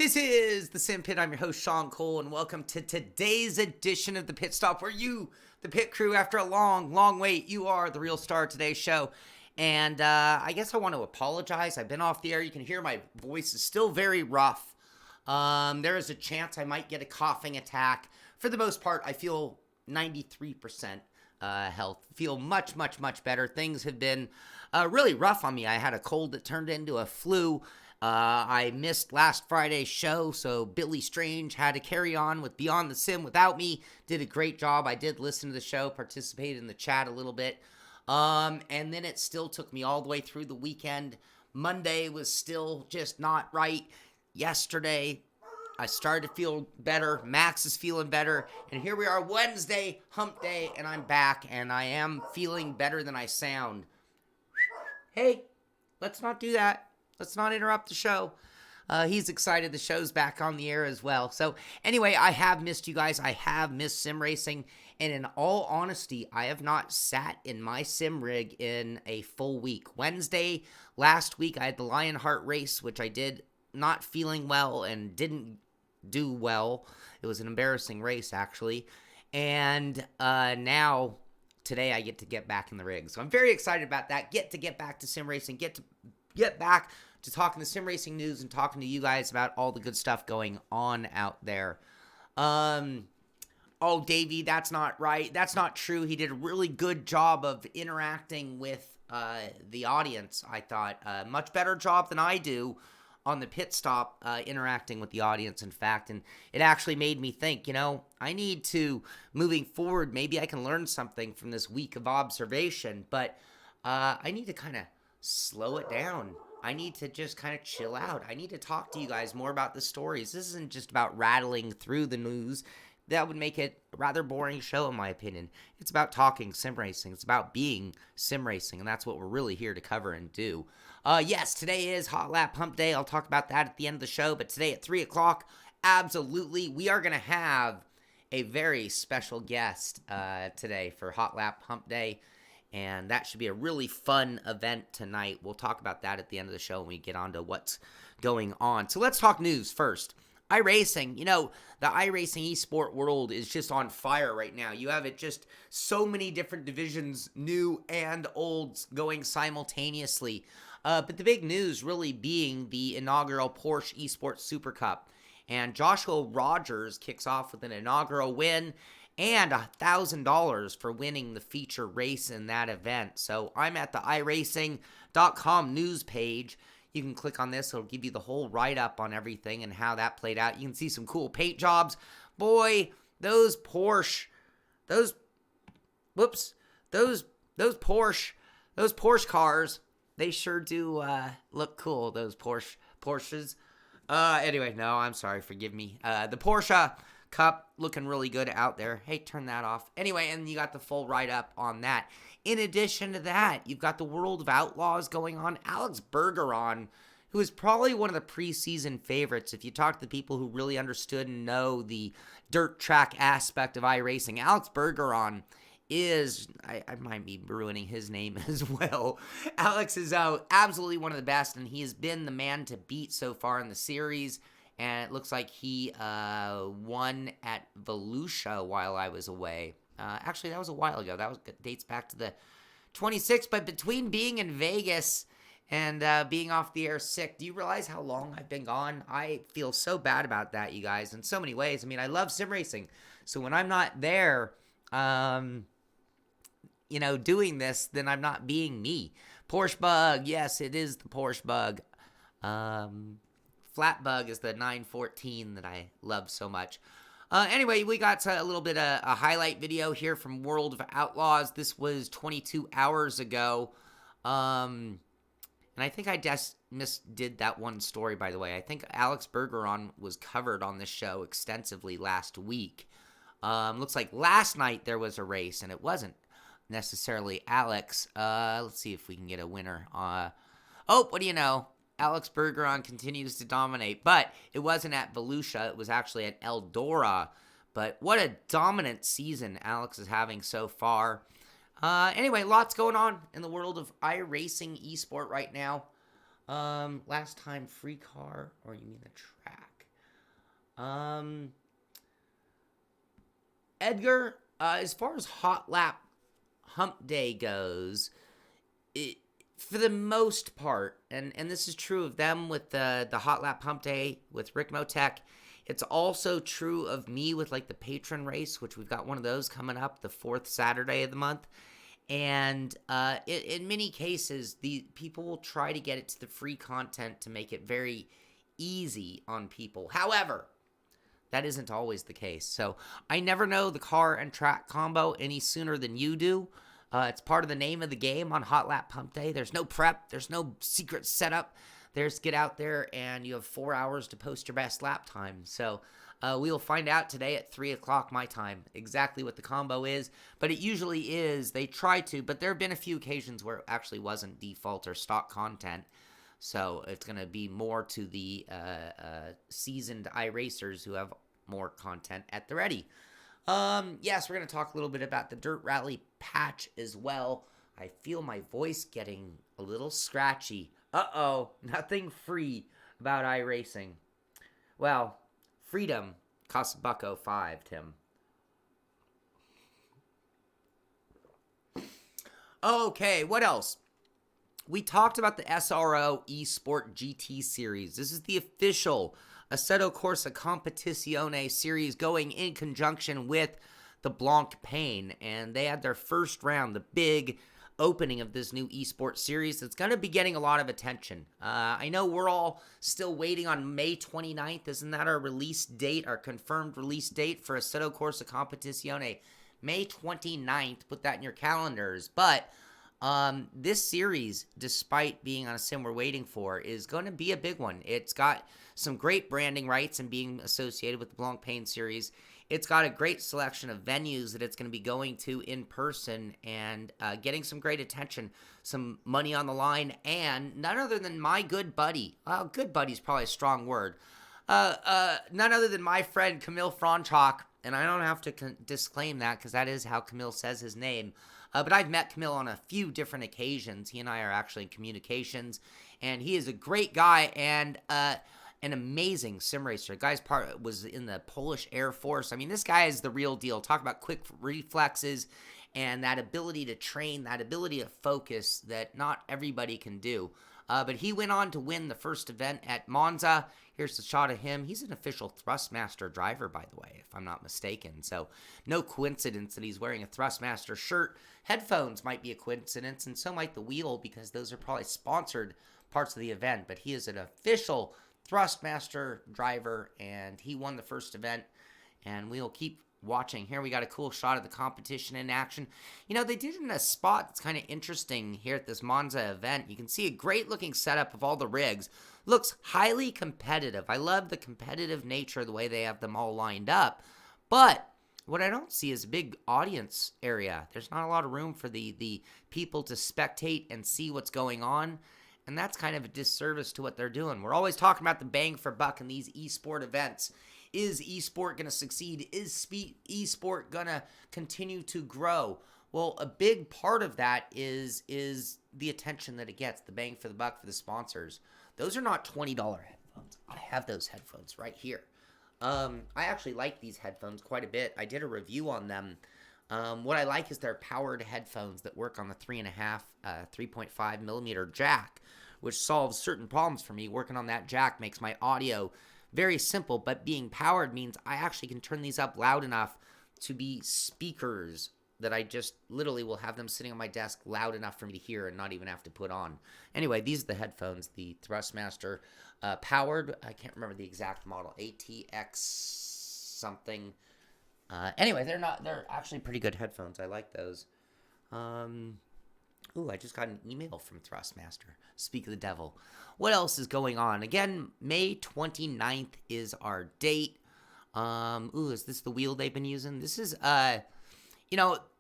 This is the Simpit. I'm your host, Shaun Cole, and welcome to today's edition of the Pit Stop, where you, the pit crew, after a long wait, you are the real star of today's show. And I guess I want to apologize. I've been off the air. You can hear my voice is still very rough. There is a chance I might get a coughing attack. For the most part, I feel 93% health. Feel much better. Things have been really rough on me. I had a cold that turned into a flu. I missed last Friday's show, so Billy Strange had to carry on with Beyond the Sim without me. Did a great job. I did listen to the show, participated in the chat a little bit. And then it still took me all the way through the weekend. Monday was still just not right. Yesterday, I started to feel better. Max is feeling better. And here we are, Wednesday, hump day, and I'm back, and I am feeling better than I sound. Hey, let's not do that. Let's not interrupt the show. He's excited. The show's back on the air as well. So anyway, I have missed you guys. I have missed sim racing. And in all honesty, I have not sat in my sim rig in a full week. Wednesday, last week, I had the Lionheart race, which I did not feeling well and didn't do well. It was an embarrassing race, actually. And now, today, I get to get back in the rig. So I'm very excited about that. Get back to sim racing. Get back to talking the sim racing news and talking to you guys about all the good stuff going on out there. Oh, Davey, that's not right. That's not true. He did a really good job of interacting with the audience, I thought. Much better job than I do on the pit stop interacting with the audience, in fact. And it actually made me think, I need to, moving forward, maybe I can learn something from this week of observation. But I need to kind of slow it down. I need to just kind of chill out. I need to talk to you guys more about the stories. This isn't just about rattling through the news. That would make it a rather boring show, in my opinion. It's about talking sim racing. It's about being sim racing, and that's what we're really here to cover and do. Yes, today is Hotlap Hump Day. I'll talk about that at the end of the show, but today at 3 o'clock, absolutely, we are going to have a very special guest today for Hotlap Hump Day. And that should be a really fun event tonight. We'll talk about that at the end of the show when we get on to what's going on. So let's talk news first. iRacing, the iRacing eSport world is just on fire right now. You have it just so many different divisions, new and old, going simultaneously. But the big news really being the inaugural Porsche eSport Supra Cup. And Joshua Rogers kicks off with an inaugural win and $1,000 for winning the feature race in that event. So I'm at the iRacing.com news page. You can click on this. It'll give you the whole write-up on everything and how that played out. You can see some cool paint jobs. Boy, those Porsche cars, they sure do look cool, those Porsches. Anyway, no, I'm sorry, forgive me. The Porsche Cup looking really good out there. Hey, turn that off. Anyway, and you got the full write-up on that. In addition to that, you've got the World of Outlaws going on. Alex Bergeron, who is probably one of the preseason favorites. If you talk to the people who really understood and know the dirt track aspect of iRacing, Alex Bergeron is, I might be ruining his name as well. Alex is absolutely one of the best, and he has been the man to beat so far in the series. And it looks like he won at Volusia while I was away. Actually, that was a while ago. That dates back to the 26th. But between being in Vegas and being off the air sick, do you realize how long I've been gone? I feel so bad about that, you guys, in so many ways. I mean, I love sim racing. So when I'm not there, doing this, then I'm not being me. Porsche bug. Yes, it is the Porsche bug. Flat bug is the 914 that I love so much. Anyway, we got a little bit of a highlight video here from World of Outlaws. This was 22 hours ago. And I think I just misdid that one story, by the way. I think Alex Bergeron was covered on this show extensively last week. Looks like last night there was a race, and it wasn't necessarily Alex. Let's see if we can get a winner. What do you know? Alex Bergeron continues to dominate, but it wasn't at Volusia. It was actually at Eldora. But what a dominant season Alex is having so far. Anyway, lots going on in the world of iRacing eSport right now. Last time free car, or you mean the track? Um, Edgar, as far as Hotlap Humpday goes, it, for the most part, and this is true of them with the Hotlap Humpday with Rick Motek. It's also true of me with like the patron race, which we've got one of those coming up the fourth Saturday of the month. And in many cases, the people will try to get it to the free content to make it very easy on people. However, that isn't always the case. So I never know the car and track combo any sooner than you do. It's part of the name of the game on Hot Lap Pump Day. There's no prep. There's no secret setup. There's get out there and you have 4 hours to post your best lap time. So we will find out today at 3 o'clock my time exactly what the combo is. But it usually is. They try to. But there have been a few occasions where it actually wasn't default or stock content. So it's going to be more to the seasoned iRacers who have more content at the ready. Yes, we're going to talk a little bit about the Dirt Rally patch as well. I feel my voice getting a little scratchy. Uh-oh, nothing free about iRacing. Well, freedom costs $1.05, Tim. Okay, what else? We talked about the SRO ESport GT series. This is the official Assetto Corsa Competizione series going in conjunction with the Blanc Pain. And they had their first round, the big opening of this new eSport series that's going to be getting a lot of attention. I know we're all still waiting on May 29th. Isn't that our release date, our confirmed release date for Assetto Corsa Competizione? May 29th. Put that in your calendars. But this series, despite being on a sim we're waiting for, is going to be a big one. It's got some great branding rights and being associated with the Blanc Pain series. It's got a great selection of venues that it's going to be going to in person and getting some great attention, some money on the line, and none other than my good buddy. Well, good buddy's probably a strong word. None other than my friend Camille Franchak, and I don't have to disclaim that because that is how Camille says his name. But I've met Camille on a few different occasions. He and I are actually in communications, and he is a great guy and an amazing sim racer. Guy's was in the Polish Air Force. I mean, this guy is the real deal. Talk about quick reflexes and that ability to train, that ability to focus that not everybody can do. But he went on to win the first event at Monza. Here's the shot of him. He's an official Thrustmaster driver, by the way, if I'm not mistaken. So no coincidence that he's wearing a Thrustmaster shirt. Headphones might be a coincidence, and so might the wheel, because those are probably sponsored parts of the event. But he is an official Thrustmaster driver, and he won the first event, and we'll keep watching. Here we got a cool shot of the competition in action. You know, they did it in a spot that's kind of interesting here at this Monza event. You can see a great looking setup of all the rigs. Looks highly competitive. I love the competitive nature of the way they have them all lined up. But what I don't see is a big audience area. There's not a lot of room for the people to spectate and see what's going on. And that's kind of a disservice to what they're doing. We're always talking about the bang for buck in these eSport events. Is eSport going to succeed? Is eSport going to continue to grow? Well, a big part of that is the attention that it gets, the bang for the buck for the sponsors. Those are not $20 headphones. I have those headphones right here. I actually like these headphones quite a bit. I did a review on them. What I like is they're powered headphones that work on the 3.5 millimeter jack, which solves certain problems for me. Working on that jack makes my audio very simple, but being powered means I actually can turn these up loud enough to be speakers that I just literally will have them sitting on my desk loud enough for me to hear and not even have to put on. Anyway, these are the headphones, the Thrustmaster powered. I can't remember the exact model, ATX something. Anyway, they're actually pretty good headphones. I like those. Ooh, I just got an email from Thrustmaster. Speak of the devil. What else is going on? Again, May 29th is our date. Ooh, is this the wheel they've been using? This is,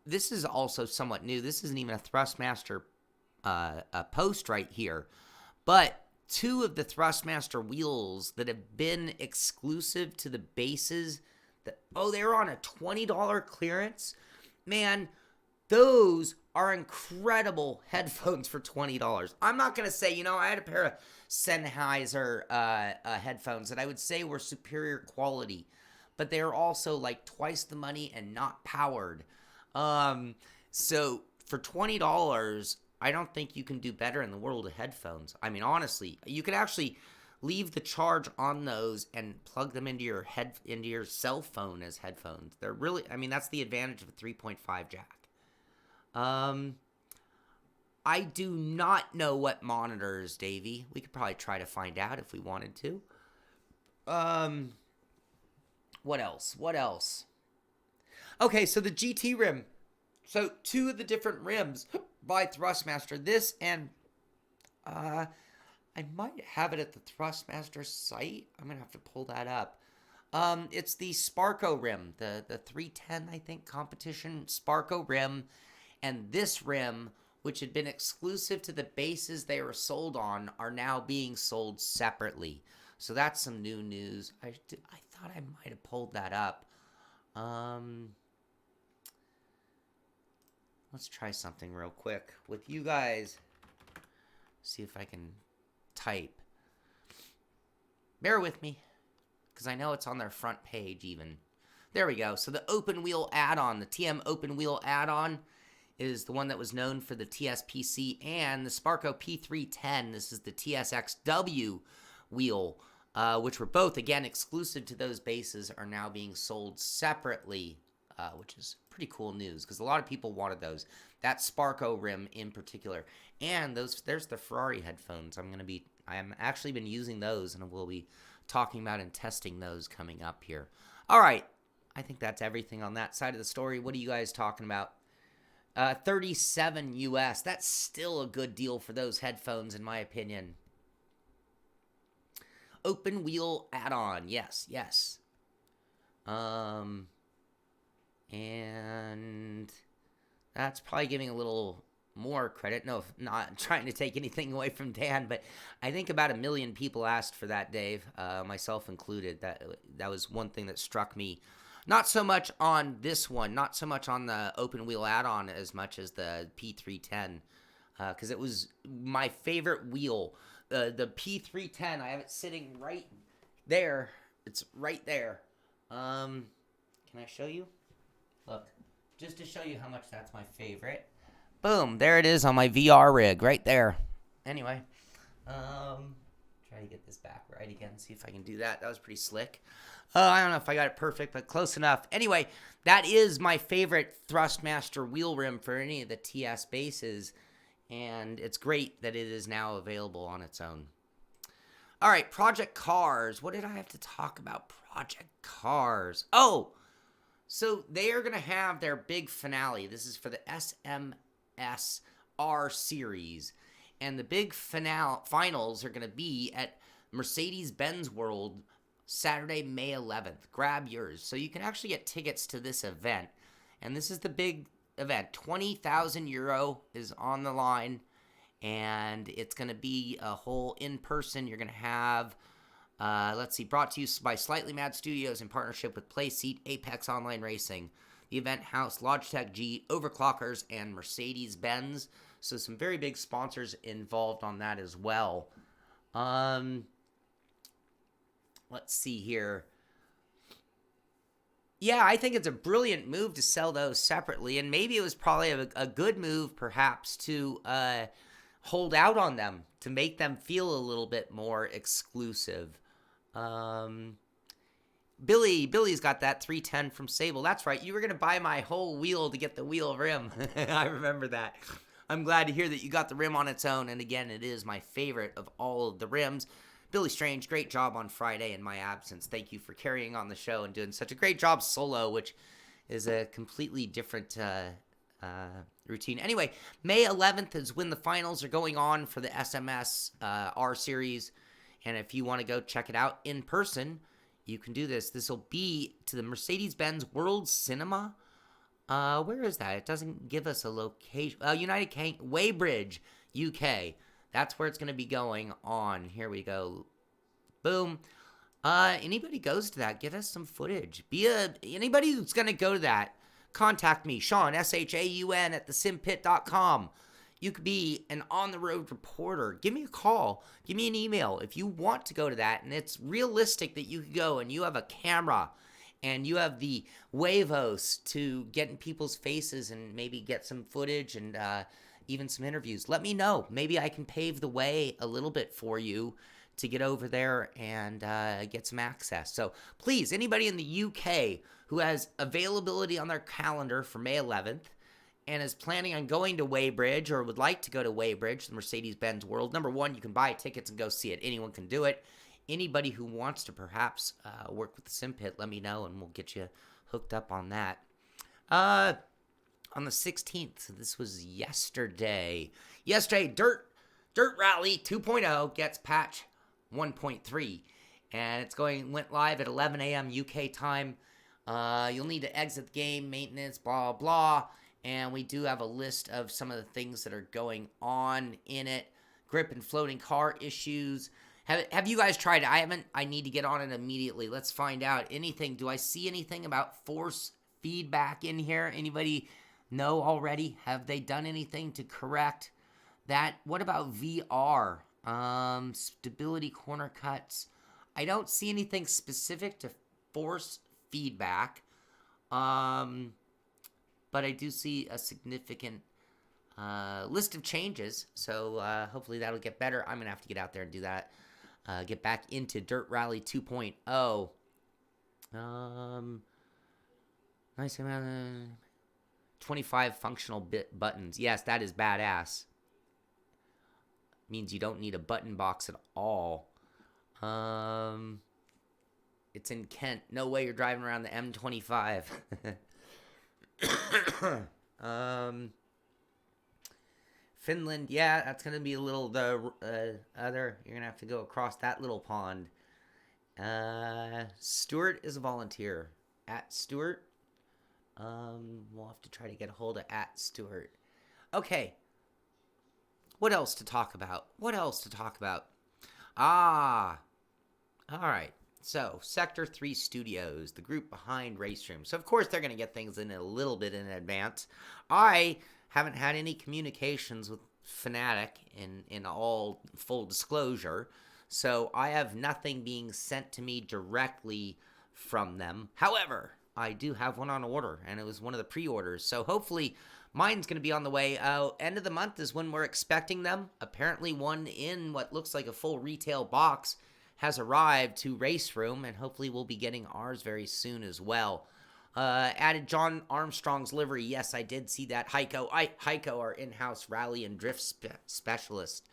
this is also somewhat new. This isn't even a Thrustmaster post right here. But two of the Thrustmaster wheels that have been exclusive to the bases, they were on a $20 clearance. Man, those are incredible headphones for $20. I'm not going to say, I had a pair of Sennheiser headphones that I would say were superior quality, but they're also like twice the money and not powered. So for $20, I don't think you can do better in the world of headphones. I mean, honestly, you could actually leave the charge on those and plug them into your cell phone as headphones. They're really, that's the advantage of a 3.5 jack. I do not know what monitors, Davey. We could probably try to find out if we wanted to. What else? Okay, so the GT rim. So 2 of the different rims by Thrustmaster. This and I might have it at the Thrustmaster site. I'm going to have to pull that up. It's the Sparco rim, the 310, I think, competition Sparco rim. And this rim, which had been exclusive to the bases they were sold on, are now being sold separately. So that's some new news. I thought I might have pulled that up. Let's try something real quick with you guys. See if I can type. Bear with me, because I know it's on their front page even. There we go. So the open wheel add-on, the TM open wheel add-on, is the one that was known for the TSPC and the Sparco P310. This is the TSXW wheel, which were both, again, exclusive to those bases, are now being sold separately, which is pretty cool news because a lot of people wanted those. That Sparco rim in particular. And there's the Ferrari headphones. I am actually been using those, and we'll be talking about and testing those coming up here. All right. I think that's everything on that side of the story. What are you guys talking about? 37 US. That's still a good deal for those headphones, in my opinion. Open wheel add-on. Yes. And that's probably giving a little more credit. No, not trying to take anything away from Dan, but I think about 1 million people asked for that, Dave, myself included. That was one thing that struck me. Not so much on this one, not so much on the open wheel add-on as much as the P310, because it was my favorite wheel. The P310, I have it sitting right there. It's right there. Can I show you? Look, just to show you how much that's my favorite. Boom, there it is on my VR rig, right there. Anyway, try to get this back right again, see if I can do that. That was pretty slick. I don't know if I got it perfect, but close enough. Anyway, that is my favorite Thrustmaster wheel rim for any of the TS bases, and it's great that it is now available on its own. All right, Project Cars. What did I have to talk about? Project Cars. Oh, so they are going to have their big finale. This is for the SMS R Series, and the big finals are going to be at Mercedes-Benz World Saturday, May 11th. Grab yours. So you can actually get tickets to this event. And this is the big event. 20,000 euro is on the line. And it's going to be a whole in-person. You're going to have, brought to you by Slightly Mad Studios in partnership with Playseat, Apex Online Racing, the Event House, Logitech G, Overclockers, and Mercedes-Benz. So some very big sponsors involved on that as well. Let's see here. Yeah, I think it's a brilliant move to sell those separately, and maybe it was probably a good move, perhaps, to hold out on them, to make them feel a little bit more exclusive. Billy's got that 310 from Sable. That's right, you were going to buy my whole wheel to get the wheel rim. I remember that. I'm glad to hear that you got the rim on its own, and again, it is my favorite of all of the rims. Billy Strange, great job on Friday in my absence. Thank you for carrying on the show and doing such a great job solo, which is a completely different routine. Anyway, May 11th is when the finals are going on for the SMS R Series. And if you want to go check it out in person, you can do this. This will be to the Mercedes-Benz World Cinema. Where is that? It doesn't give us a location. United Kingdom, Weybridge, UK. That's where it's going to be going on. Here we go. Boom. Anybody goes to that, get us some footage. Anybody who's going to go to that, contact me, Shaun, Shaun, at thesimpit.com. You could be an on-the-road reporter. Give me a call. Give me an email. If you want to go to that, and it's realistic that you could go and you have a camera and you have the huevos to get in people's faces and maybe get some footage and even some interviews, let me know. Maybe I can pave the way a little bit for you to get over there and get some access. So please, anybody in the UK who has availability on their calendar for May 11th and is planning on going to Weybridge or would like to go to Weybridge, the Mercedes-Benz World, number one, you can buy tickets and go see it. Anyone can do it. Anybody who wants to perhaps work with the Simpit, let me know and we'll get you hooked up on that. On the 16th, this was yesterday. Dirt Rally 2.0 gets patch 1.3, and went live at 11 a.m. UK time. You'll need to exit the game, maintenance, blah, blah, and we do have a list of some of the things that are going on in it. Grip and floating car issues. Have you guys tried it? I haven't. I need to get on it immediately. Let's find out. Do I see anything about force feedback in here? Anybody know already? Have they done anything to correct that? What about VR? Stability corner cuts. I don't see anything specific to force feedback. But I do see a significant list of changes. So hopefully that'll get better. I'm going to have to get out there and do that. Get back into Dirt Rally 2.0. Nice amount of 25 functional buttons. Yes, that is badass. Means you don't need a button box at all. It's in Kent. No way you're driving around the M25. Finland, yeah, that's gonna be a little you're gonna have to go across that little pond. Stuart is a volunteer. At Stuart. We'll have to try to get a hold of at Stuart. Okay. What else to talk about? All right. So, Sector 3 Studios, the group behind Race Room. So, of course, they're going to get things in a little bit in advance. I haven't had any communications with Fanatec in all full disclosure. So, I have nothing being sent to me directly from them. However, I do have one on order, and it was one of the pre-orders. So, hopefully, mine's going to be on the way. End of the month is when we're expecting them. Apparently, one in what looks like a full retail box has arrived to Race Room, and hopefully we'll be getting ours very soon as well. Added John Armstrong's livery. Yes, I did see that. Heiko, our in-house rally and drift specialist.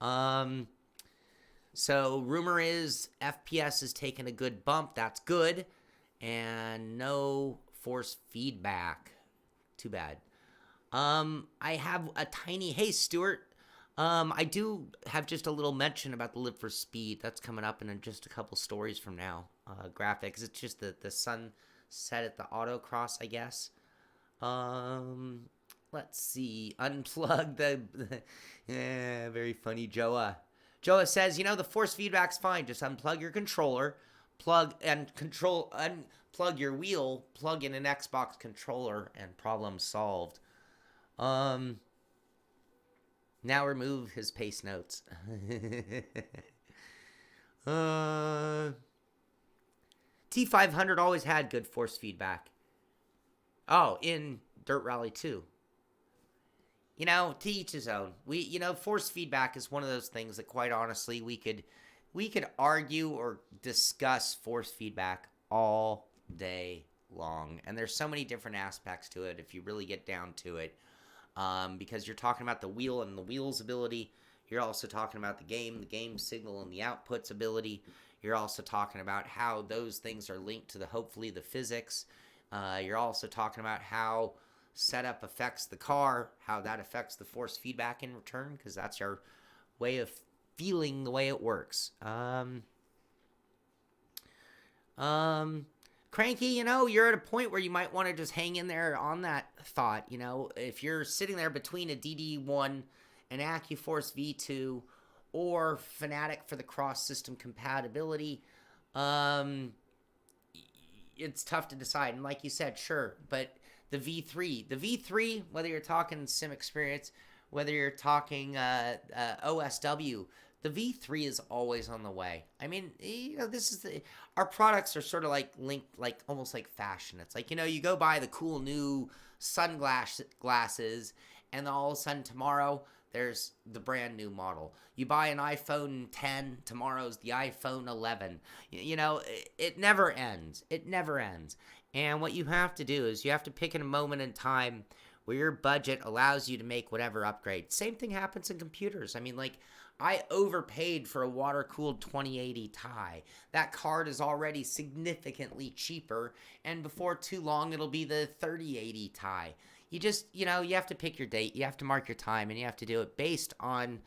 So rumor is FPS has taken a good bump. That's good. And no force feedback. Too bad. I have a tiny... Hey, Stuart. I do have just a little mention about the Live for Speed. That's coming up in just a couple stories from now. Graphics. It's just the sun set at the autocross, I guess. Let's see. Unplug the very funny Joa. Joa says, the force feedback's fine. Just unplug your controller, unplug your wheel, plug in an Xbox controller, and problem solved. Now remove his pace notes. T500 always had good force feedback. Oh, in Dirt Rally 2. To each his own. Force feedback is one of those things that, quite honestly, we could argue or discuss force feedback all day long. And there's so many different aspects to it if you really get down to it. Because you're talking about the wheel and the wheel's ability. You're also talking about the game signal and the output's ability. You're also talking about how those things are linked to hopefully the physics. You're also talking about how setup affects the car, how that affects the force feedback in return, because that's your way of feeling the way it works. Cranky, you're at a point where you might want to just hang in there on that thought. If you're sitting there between a DD1, an AccuForce V2, or Fanatec for the cross-system compatibility, it's tough to decide. And like you said, sure, but the V3. The V3, whether you're talking sim experience, whether you're talking OSW, the V3 is always on the way. I mean, our products are sort of like linked, like almost like fashion. It's like, you go buy the cool new glasses, and all of a sudden tomorrow there's the brand new model. You buy an iPhone 10, tomorrow's the iPhone 11. It never ends. It never ends. And what you have to do is you have to pick in a moment in time where your budget allows you to make whatever upgrade. Same thing happens in computers. I mean, like, I overpaid for a water-cooled 2080 Ti. That card is already significantly cheaper, and before too long, it'll be the 3080 Ti. You just, you have to pick your date, you have to mark your time, and you have to do it based on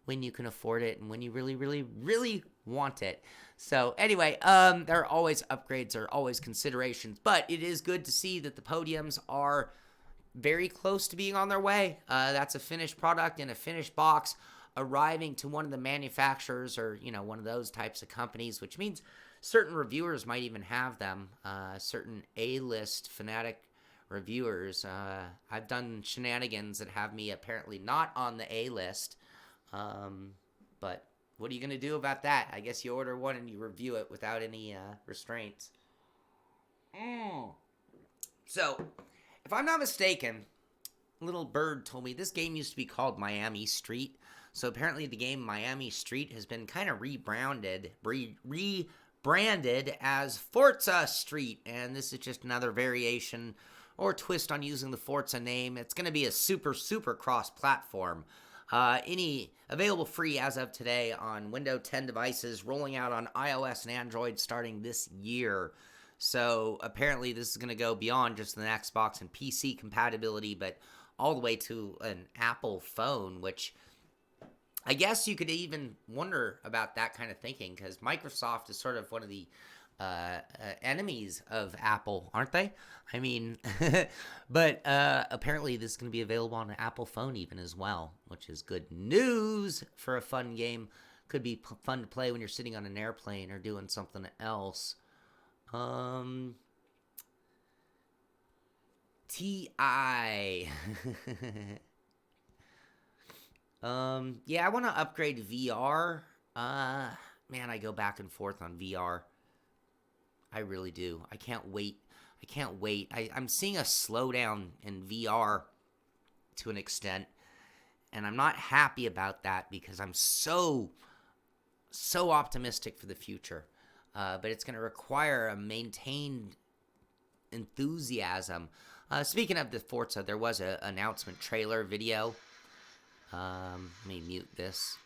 when you can afford it and when you really, really, really want it. So anyway, there are always upgrades, there are always considerations, but it is good to see that the Podiums are very close to being on their way. That's a finished product in a finished box, arriving to one of the manufacturers or, one of those types of companies, which means certain reviewers might even have them, certain A-list Fanatec reviewers. I've done shenanigans that have me apparently not on the A-list, but what are you going to do about that? I guess you order one and you review it without any restraints. So, if I'm not mistaken, Little Bird told me this game used to be called Miami Street. So apparently the game Miami Street has been kind of rebranded as Forza Street. And this is just another variation or twist on using the Forza name. It's going to be a super cross-platform. Available free as of today on Windows 10 devices, rolling out on iOS and Android starting this year. So apparently this is going to go beyond just the Xbox and PC compatibility, but all the way to an Apple phone, which I guess you could even wonder about that kind of thinking, because Microsoft is sort of one of the enemies of Apple, aren't they? I mean, but apparently this is going to be available on an Apple phone even as well, which is good news for a fun game. Could be fun to play when you're sitting on an airplane or doing something else. TI. Yeah, I want to upgrade VR. Man, I go back and forth on VR. I really do. I can't wait. I'm seeing a slowdown in VR to an extent, and I'm not happy about that because I'm so optimistic for the future. But it's going to require a maintained enthusiasm. Speaking of the Forza, there was an announcement trailer video. Let me mute this.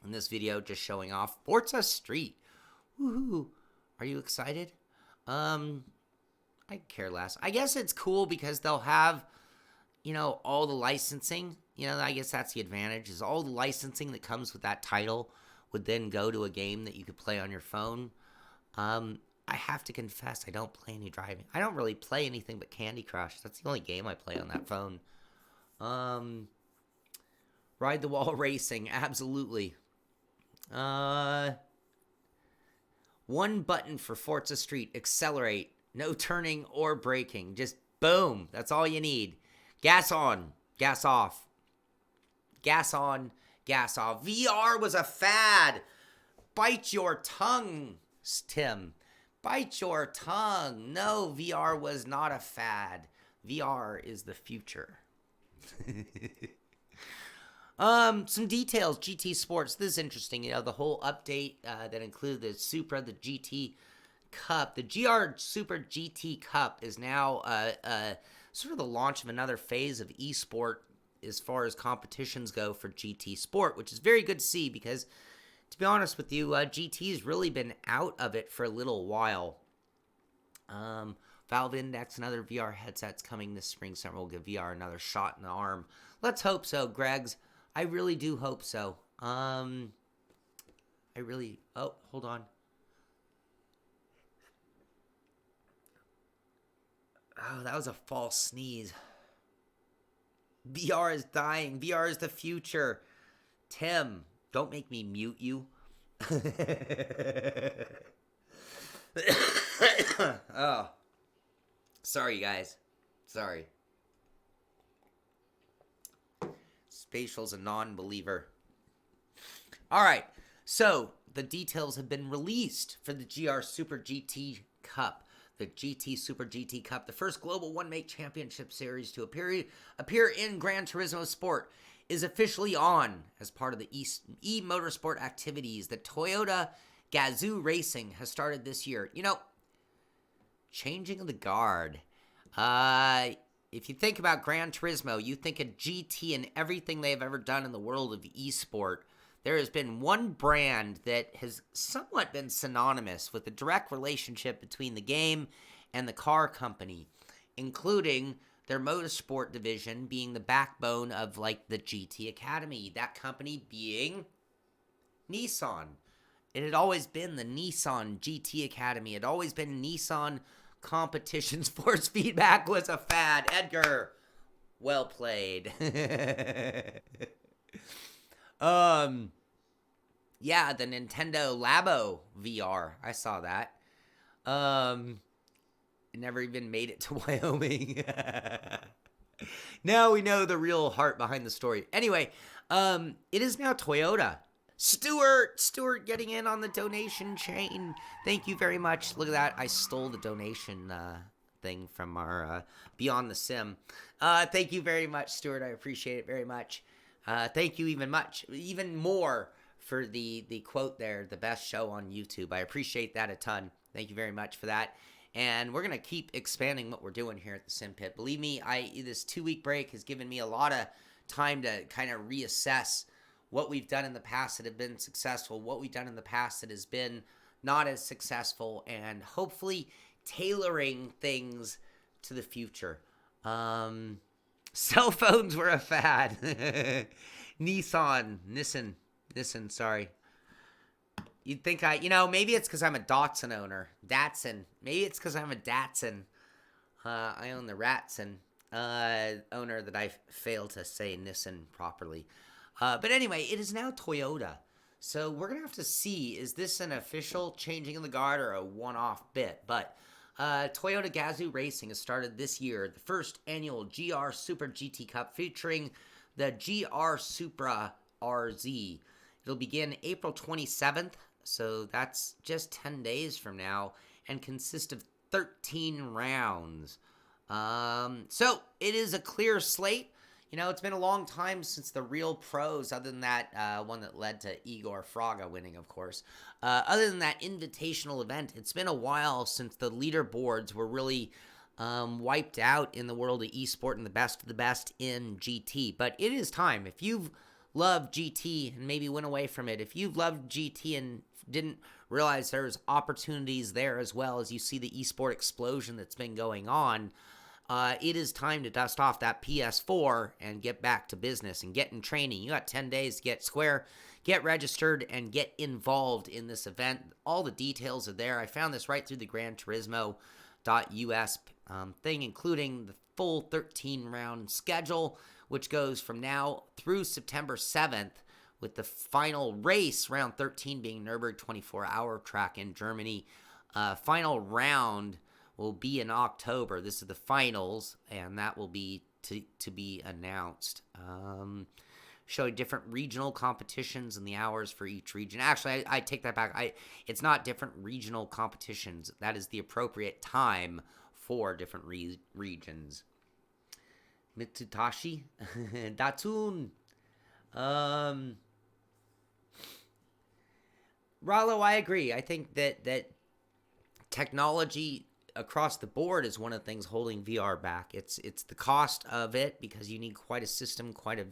In this video, just showing off Forza Street. Woohoo! Are you excited? I care less. I guess it's cool because they'll have, all the licensing. I guess that's the advantage, is all the licensing that comes with that title would then go to a game that you could play on your phone. I have to confess, I don't play any driving. I don't really play anything but Candy Crush. That's the only game I play on that phone. Ride the wall racing, absolutely. One button for Forza Street, accelerate. No turning or braking. Just boom. That's all you need. Gas on, gas off. Gas on, gas off. VR was a fad. Bite your tongue, Tim. Bite your tongue. No, VR was not a fad. VR is the future. Some details, GT Sports. This is interesting. The whole update that included the Supra, the GT Cup. The GR Super GT Cup is now sort of the launch of another phase of ESport as far as competitions go for GT Sport, which is very good to see because, to be honest with you, GT's really been out of it for a little while. Valve Index and other VR headsets coming this spring summer will give VR another shot in the arm. Let's hope so, Gregs. I really do hope so. Oh, hold on. Oh, that was a false sneeze. VR is dying. VR is the future. Tim, don't make me mute you. Oh. Sorry, guys. Sorry. Spatial's a non-believer. All right. So, the details have been released for the GR Super GT Cup. The GT Super GT Cup, the first global one-make championship series to appear in Gran Turismo Sport, is officially on as part of the e-motorsport activities that Toyota Gazoo Racing has started this year. You know, changing of the guard. If you think about Gran Turismo, you think of GT and everything they've ever done in the world of eSport. There has been one brand that has somewhat been synonymous with the direct relationship between the game and the car company, including their motorsport division being the backbone of, like, the GT Academy. That company being Nissan. It had always been the Nissan GT Academy. It had always been Nissan competitions. Force feedback was a fad. Edgar, well played. Yeah, the Nintendo Labo VR. I saw that. It never even made it to Wyoming. Now we know the real heart behind the story. Anyway, it is now Toyota. Stuart getting in on the donation chain. Thank you very much. Look at that. I stole the donation thing from our Beyond the Sim. Thank you very much, Stuart. I appreciate it very much. Thank you even more for the quote there, the best show on YouTube. I appreciate that a ton. Thank you very much for that. And we're going to keep expanding what we're doing here at the Sim Pit. Believe me, this 2-week break has given me a lot of time to kind of reassess what we've done in the past that have been successful, what we've done in the past that has been not as successful, and hopefully tailoring things to the future. Cell phones were a fad. Nissan, sorry. You'd think maybe it's because I'm a Datsun owner. Maybe it's because I'm a Datsun. I own the Ratsun owner that I failed to say Nissan properly. But anyway, it is now Toyota. So we're going to have to see, is this an official changing of the guard or a one-off bit? But Toyota Gazoo Racing has started this year the first annual GR Super GT Cup featuring the GR Supra RZ. It'll begin April 27th, so that's just 10 days from now, and consist of 13 rounds. So it is a clear slate. You know, it's been a long time since the real pros, other than that one that led to Igor Fraga winning, of course. Other than that invitational event, it's been a while since the leaderboards were really wiped out in the world of eSport and the best of the best in GT. But it is time. If you've loved GT and maybe went away from it, if you've loved GT and didn't realize there's opportunities there as well as you see the eSport explosion that's been going on, it is time to dust off that PS4 and get back to business and get in training. You got 10 days to get square, get registered, and get involved in this event. All the details are there. I found this right through the Gran Turismo.us thing, including the full 13-round schedule, which goes from now through September 7th, with the final race, round 13, being Nürburgring 24-hour track in Germany. Final round will be in October. This is the finals, and that will be to be announced. Showing different regional competitions and the hours for each region. Actually, I take that back. It's not different regional competitions. That is the appropriate time for different regions. Mitsutashi, Datsun. Rallo, I agree. I think that technology across the board is one of the things holding VR back. It's the cost of it, because you need quite a system, quite a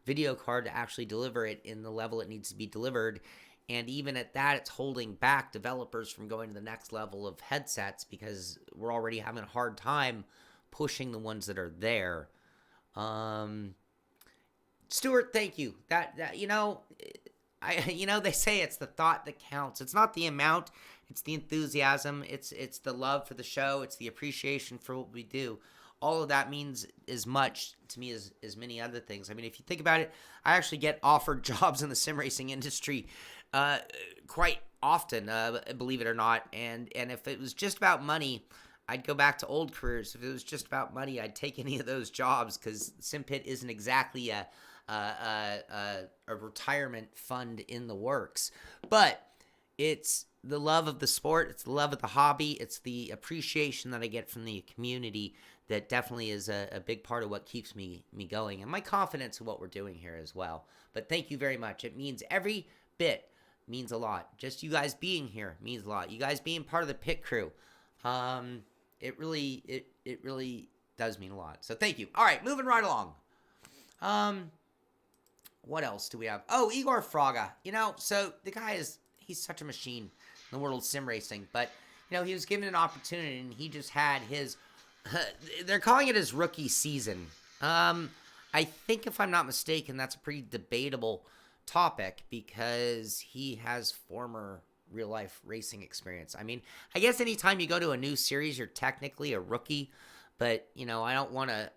video card to actually deliver it in the level it needs to be delivered. And even at that, it's holding back developers from going to the next level of headsets, because we're already having a hard time pushing the ones that are there. Stuart, thank you. That they say it's the thought that counts. It's not the amount, it's the enthusiasm, it's the love for the show, it's the appreciation for what we do. All of that means as much to me as many other things. I mean, if you think about it, I actually get offered jobs in the sim racing industry quite often, believe it or not. And if it was just about money, I'd go back to old careers. If it was just about money, I'd take any of those jobs because Simpit isn't exactly a retirement fund in the works. But it's the love of the sport. It's the love of the hobby. It's the appreciation that I get from the community that definitely is a big part of what keeps me going, and my confidence in what we're doing here as well. But thank you very much. It means every bit means a lot. Just you guys being here means a lot. You guys being part of the pit crew. It really does mean a lot. So thank you. All right, moving right along. What else do we have? Oh, Igor Fraga. So the guy he's such a machine in the world of sim racing. But, he was given an opportunity and he just had his, they're calling it his rookie season. I think if I'm not mistaken, that's a pretty debatable topic because he has former real life racing experience. I mean, I guess anytime you go to a new series, you're technically a rookie, but I don't want to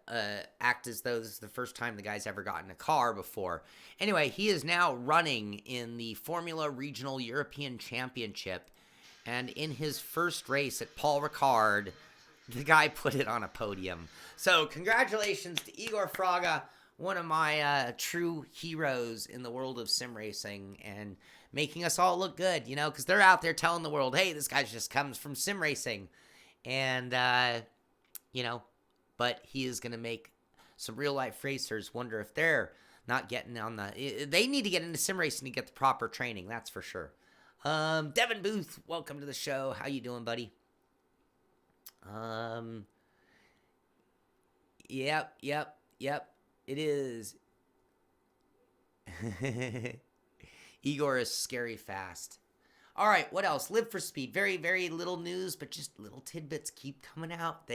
act as though this is the first time the guy's ever gotten a car before. Anyway, he is now running in the Formula Regional European Championship, and in his first race at Paul Ricard, the guy put it on a podium. So congratulations to Igor Fraga, one of my true heroes in the world of sim racing, and making us all look good, because they're out there telling the world, hey, this guy just comes from sim racing. And, but he is going to make some real life racers wonder if they're not getting on they need to get into sim racing to get the proper training. That's for sure. Devin Booth, welcome to the show. How you doing, buddy? Yep. It is. Igor is scary fast. All right, what else? Live for Speed. Very, very little news, but just little tidbits keep coming out.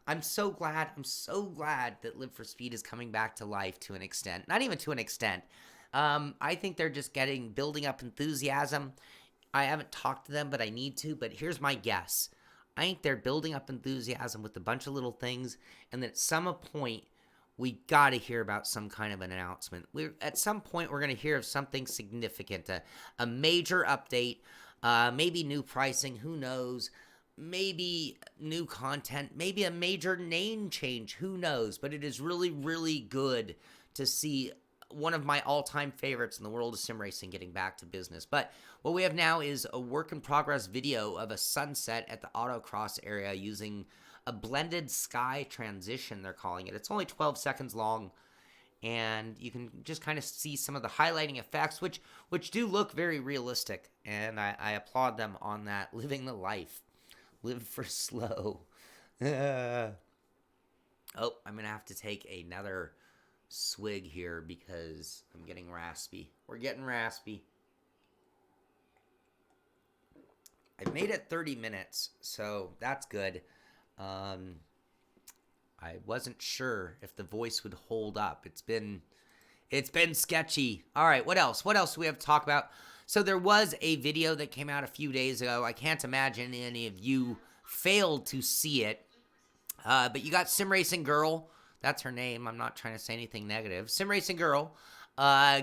I'm so glad that Live for Speed is coming back to life to an extent. Not even to an extent. I think they're just building up enthusiasm. I haven't talked to them, but I need to. But here's my guess. I think they're building up enthusiasm with a bunch of little things, and then at some point, we got to hear about some kind of an announcement. At some point, we're going to hear of something significant, a major update, maybe new pricing, who knows, maybe new content, maybe a major name change, who knows. But it is really, really good to see one of my all-time favorites in the world of sim racing getting back to business. But what we have now is a work-in-progress video of a sunset at the autocross area using a blended sky transition, they're calling it. It's only 12 seconds long, and you can just kind of see some of the highlighting effects, which do look very realistic, and I applaud them on that. Living the life. Live for slow. Oh, I'm going to have to take another swig here because I'm getting raspy. We're getting raspy. I've made it 30 minutes, so that's good. I wasn't sure if the voice would hold up. It's been sketchy. All right, what else? What else do we have to talk about? So there was a video that came out a few days ago. I can't imagine any of you failed to see it. But you got SimRacing Girl. That's her name. I'm not trying to say anything negative. SimRacing Girl,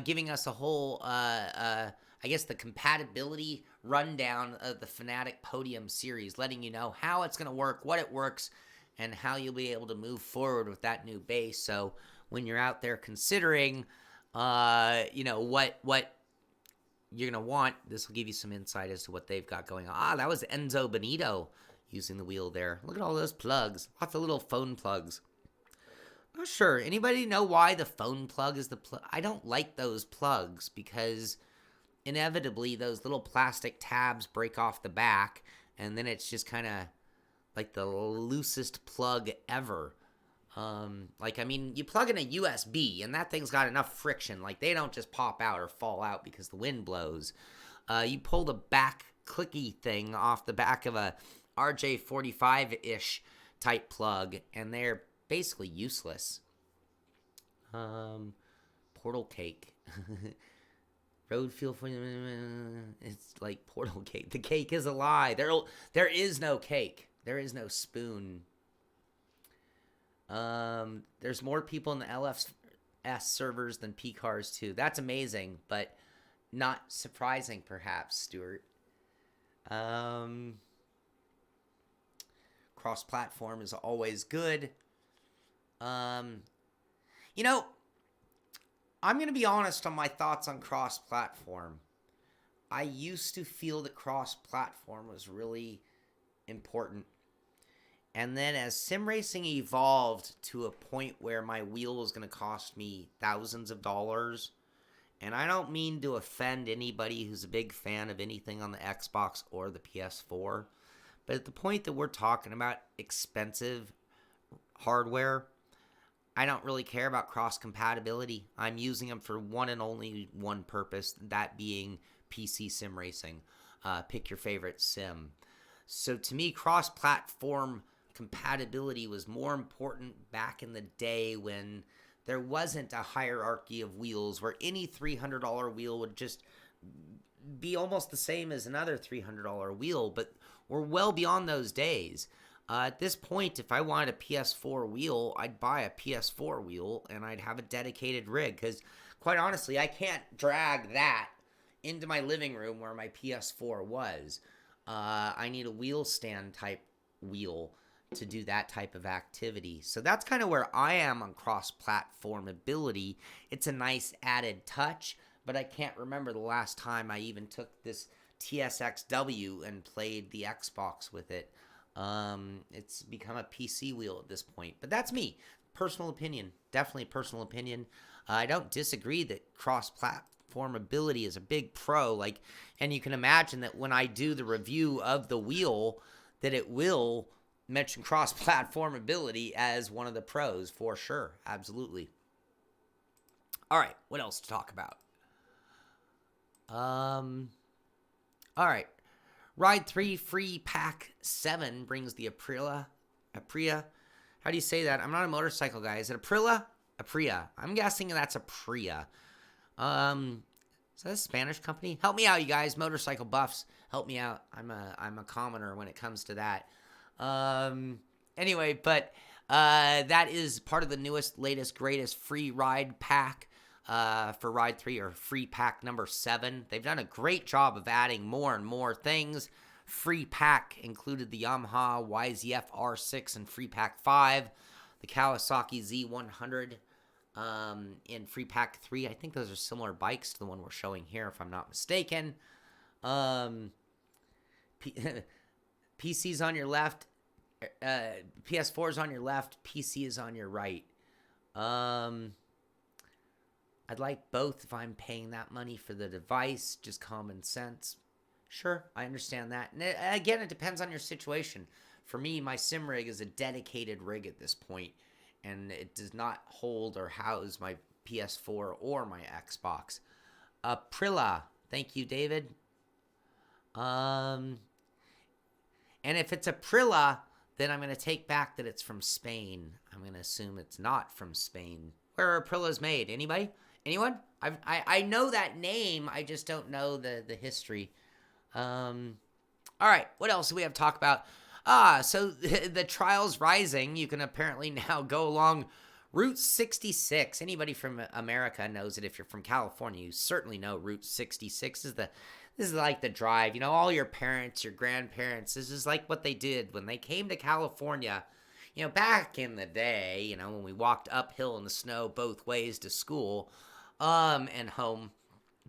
giving us a whole, I guess, the compatibility rundown of the Fanatec Podium series, letting you know how it's going to work, what it works, and how you'll be able to move forward with that new base. So when you're out there considering, what you're going to want, this will give you some insight as to what they've got going on. That was Enzo Benito using the wheel there. Look at all those plugs. Lots of little phone plugs. Not sure. Anybody know why the phone plug is the plug? I don't like those plugs because inevitably those little plastic tabs break off the back, and then it's just kind of like the loosest plug ever. You plug in a USB, and that thing's got enough friction. Like, they don't just pop out or fall out because the wind blows. You pull the back clicky thing off the back of a RJ45-ish type plug, and they're basically useless. Portal cake. Road fuel for it's like portal cake. The cake is a lie. There is no cake. There is no spoon. There's more people in the LFS servers than P cars too. That's amazing, but not surprising, perhaps, Stuart. Cross-platform is always good. You know, I'm going to be honest on my thoughts on cross-platform. I used to feel that cross-platform was really important. And then as sim racing evolved to a point where my wheel was going to cost me thousands of dollars, and I don't mean to offend anybody who's a big fan of anything on the Xbox or the PS4, but at the point that we're talking about expensive hardware, I don't really care about cross-compatibility. I'm using them for one and only one purpose, that being PC sim racing. Pick your favorite sim. So to me, cross-platform compatibility was more important back in the day when there wasn't a hierarchy of wheels where any $300 wheel would just be almost the same as another $300 wheel, but we're well beyond those days. At this point, if I wanted a PS4 wheel, I'd buy a PS4 wheel and I'd have a dedicated rig because, quite honestly, I can't drag that into my living room where my PS4 was. I need a wheel stand type wheel to do that type of activity. So that's kind of where I am on cross-platform ability. It's a nice added touch, but I can't remember the last time I even took this TSXW and played the Xbox with it. It's become a PC wheel at this point, but that's me. Personal opinion, definitely personal opinion. I don't disagree that cross-platform ability is a big pro. And you can imagine that when I do the review of the wheel, that it will mention cross-platform ability as one of the pros for sure. Absolutely. All right, what else to talk about? All right. Ride 3 Free Pack 7 brings the Aprilia. How do you say that? I'm not a motorcycle guy. Is it Aprilia? Aprilia. I'm guessing that's Aprilia. Is that a Spanish company? Help me out, you guys. Motorcycle buffs. Help me out. I'm a commoner when it comes to that. Anyway, but that is part of the newest, latest, greatest free ride pack. For Ride 3 or Free Pack number 7. They've done a great job of adding more and more things. Free Pack included the Yamaha YZF R6 and Free Pack 5, the Kawasaki Z100 in Free Pack 3. I think those are similar bikes to the one we're showing here, if I'm not mistaken. PC's on your left. PS4 is on your left. PC is on your right. I'd like both if I'm paying that money for the device, just common sense. Sure, I understand that. And again, it depends on your situation. For me, my sim rig is a dedicated rig at this point, and it does not hold or house my PS4 or my Xbox. Aprilia, thank you, David. And if it's Aprilia, then I'm going to take back that it's from Spain. I'm going to assume it's not from Spain. Where are Aprilias made? Anybody? Anyone? I know that name. I just don't know the history. All right. What else do we have to talk about? So the Trials Rising, you can apparently now go along Route 66. Anybody from America knows it. If you're from California, you certainly know Route 66 this is like the drive. You know, all your parents, your grandparents, this is like what they did when they came to California. You know, back in the day, you know, when we walked uphill in the snow both ways to school and home,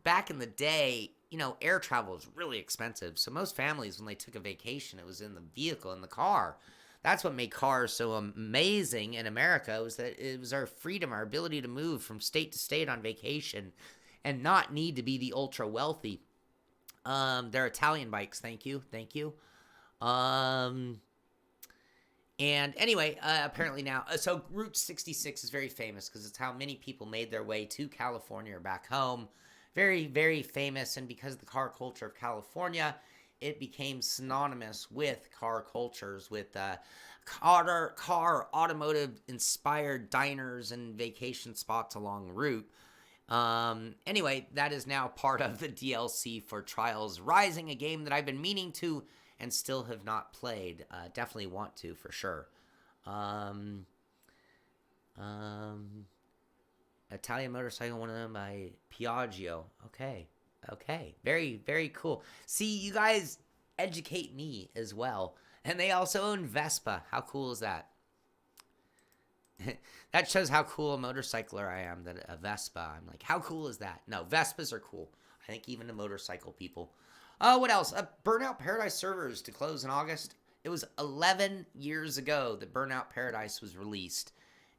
back in the day, you know, air travel was really expensive. So most families, when they took a vacation, it was in the vehicle, in the car. That's what made cars so amazing in America, was that it was our freedom, our ability to move from state to state on vacation and not need to be the ultra wealthy. They're Italian bikes. Thank you. And anyway, apparently now, so Route 66 is very famous because it's how many people made their way to California or back home. Very, very famous, and because of the car culture of California, it became synonymous with car cultures, with car automotive-inspired diners and vacation spots along route. Anyway, that is now part of the DLC for Trials Rising, a game that I've been meaning to and still have not played. Definitely want to, for sure. Italian motorcycle, one of them by Piaggio. Okay. Very, very cool. See, you guys educate me as well And they also own Vespa. How cool is that? That shows how cool a motorcycler I am, that a Vespa. I'm like, how cool is that? No, Vespas are cool. I think even the motorcycle people. What else? Burnout Paradise servers to close in August. It was 11 years ago that Burnout Paradise was released.